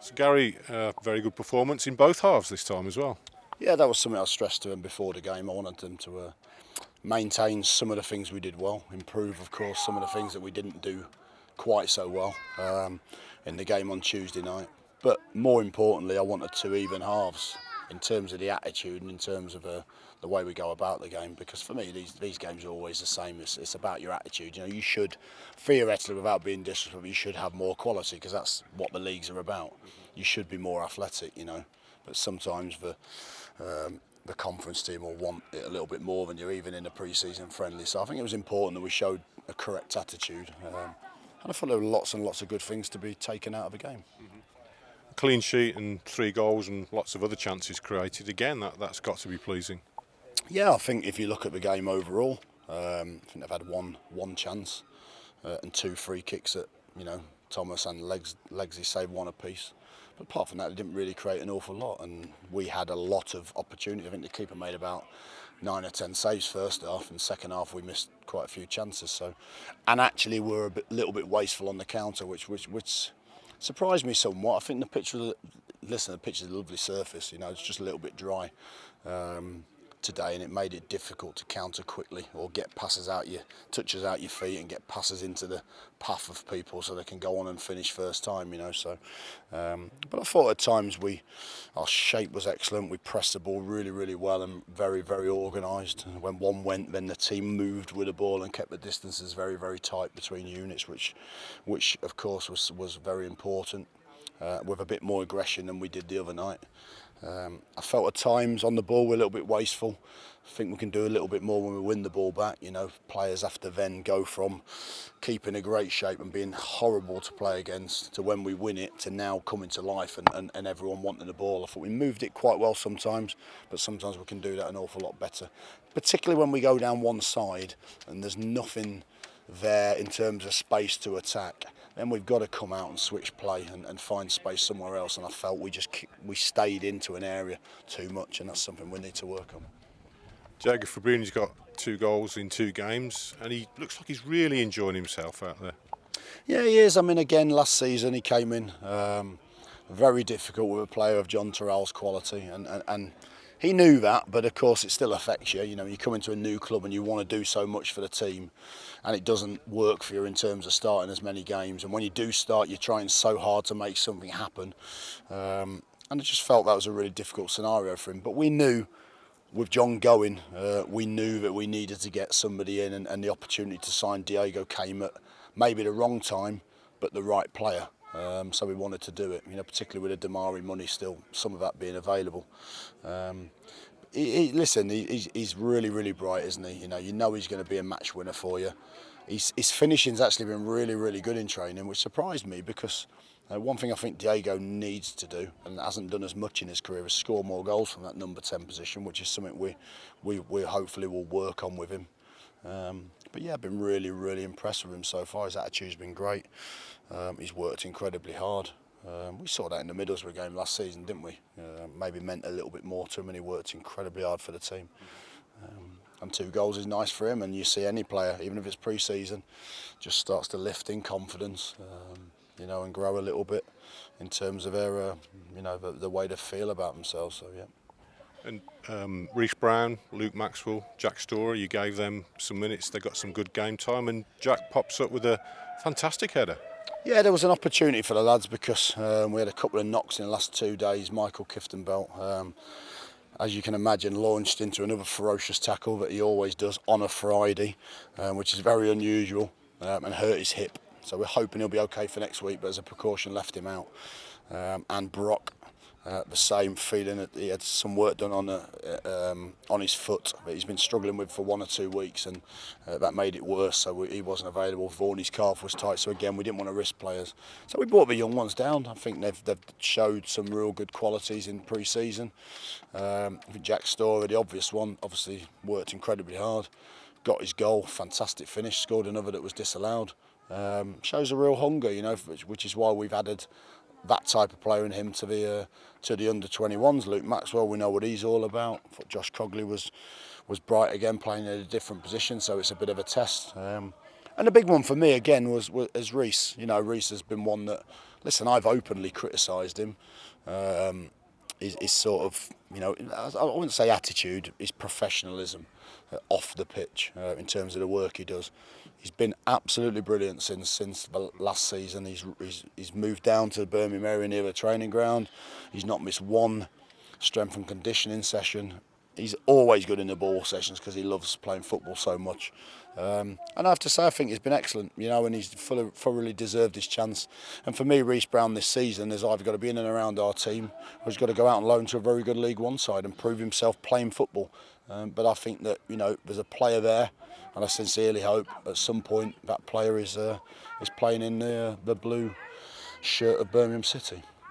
So Gary, very good performance in both halves this time as well. Yeah, that was something I stressed to him before the game. I wanted them to maintain some of the things we did well, improve, of course, some of the things that we didn't do quite so well in the game on Tuesday night. But more importantly, I wanted 2 even halves in terms of the attitude and in terms of the way we go about the game. Because for me, these games are always the same. It's about your attitude. You know, you should, theoretically, without being disrespectful, you should have more quality because that's what the leagues are about. You should be more athletic, you know. But sometimes the conference team will want it a little bit more than you, even in a pre-season friendly. So I think it was important that we showed a correct attitude. And I thought there were lots and lots of good things to be taken out of the game. A clean sheet and 3 goals and lots of other chances created. Again, that's got to be pleasing. Yeah, I think if you look at the game overall, I think they've had one chance and 2 free kicks that, you know, Thomas and Legsy saved 1 apiece. But apart from that, they didn't really create an awful lot, and we had a lot of opportunity. I think the keeper made about 9 or 10 saves first half, and second half we missed quite a few chances. So, and actually we're little bit wasteful on the counter, which surprised me somewhat. I think the pitch is a lovely surface. You know, it's just a little bit dry today, and it made it difficult to counter quickly or get passes out touches out your feet and get passes into the path of people so they can go on and finish first time, you know. So but I thought at times our shape was excellent. We pressed the ball really, really well and very, very organised. When one went, then the team moved with the ball and kept the distances very, very tight between units, which of course was very important, with a bit more aggression than we did the other night. I felt at times on the ball we're a little bit wasteful. I think we can do a little bit more when we win the ball back. You know, players have to then go from keeping a great shape and being horrible to play against to when we win it to now coming to life and everyone wanting the ball. I thought we moved it quite well sometimes, but sometimes we can do that an awful lot better. Particularly when we go down one side and there's nothing there in terms of space to attack. Then we've got to come out and switch play and find space somewhere else. And I felt we stayed into an area too much, and that's something we need to work on. Jager Fabrini's got 2 goals in 2 games, and he looks like he's really enjoying himself out there. Yeah, he is. I mean, again, last season he came in very difficult with a player of John Terrell's quality, and he knew that, but of course it still affects you. You know, you come into a new club and you want to do so much for the team, and it doesn't work for you in terms of starting as many games. And when you do start, you're trying so hard to make something happen. And I just felt that was a really difficult scenario for him. But we knew, with John going, we knew that we needed to get somebody in, and the opportunity to sign Diego came at maybe the wrong time, but the right player. So we wanted to do it, you know, particularly with the Damari money still, some of that being available. He's really, really bright, isn't he? You know he's going to be a match winner for you. His finishing's actually been really, really good in training, which surprised me because one thing I think Diego needs to do, and hasn't done as much in his career, is score more goals from that number 10 position, which is something we hopefully will work on with him. But yeah, I've been really, really impressed with him so far. His attitude's been great. He's worked incredibly hard. We saw that in the Middlesbrough game last season, didn't we? Maybe meant a little bit more to him, and he worked incredibly hard for the team. And 2 goals is nice for him, and you see any player, even if it's pre-season, just starts to lift in confidence, you know, and grow a little bit in terms of their, you know, the way they feel about themselves. So yeah. And Reece Brown, Luke Maxwell, Jack Storer, you gave them some minutes. They got some good game time, and Jack pops up with a fantastic header. Yeah, there was an opportunity for the lads because we had a couple of knocks in the last 2 days. Michael Kifton-Belt, as you can imagine, launched into another ferocious tackle that he always does on a Friday, which is very unusual, and hurt his hip. So we're hoping he'll be okay for next week, but as a precaution left him out. And Brock, the same, feeling that he had some work done on his foot that he's been struggling with for 1 or 2 weeks, and that made it worse, so he wasn't available. Vaughan's calf was tight, so again we didn't want to risk players, so we brought the young ones down. I think they've showed some real good qualities in pre-season. I think Jack Storer, the obvious one, obviously worked incredibly hard, got his goal, fantastic finish, scored another that was disallowed. Shows a real hunger, you know, which is why we've added that type of player in him to the under-21s. Luke Maxwell, we know what he's all about. I thought Josh Cogley was bright again, playing in a different position, so it's a bit of a test. And the big one for me again was Reece. You know, Reece has been one that listen, I've openly criticised him. His sort of, I wouldn't say attitude, his professionalism off the pitch in terms of the work he does. He's been absolutely brilliant since the last season. He's moved down to the Birmingham area near the training ground. He's not missed one strength and conditioning session. He's always good in the ball sessions because he loves playing football so much. And I have to say, I think he's been excellent, and he's thoroughly deserved his chance. And for me, Reece Brown this season has either got to be in and around our team, or he's got to go out on loan to a very good League One side and prove himself playing football. But I think that there's a player there, and I sincerely hope at some point that player is playing in the blue shirt of Birmingham City.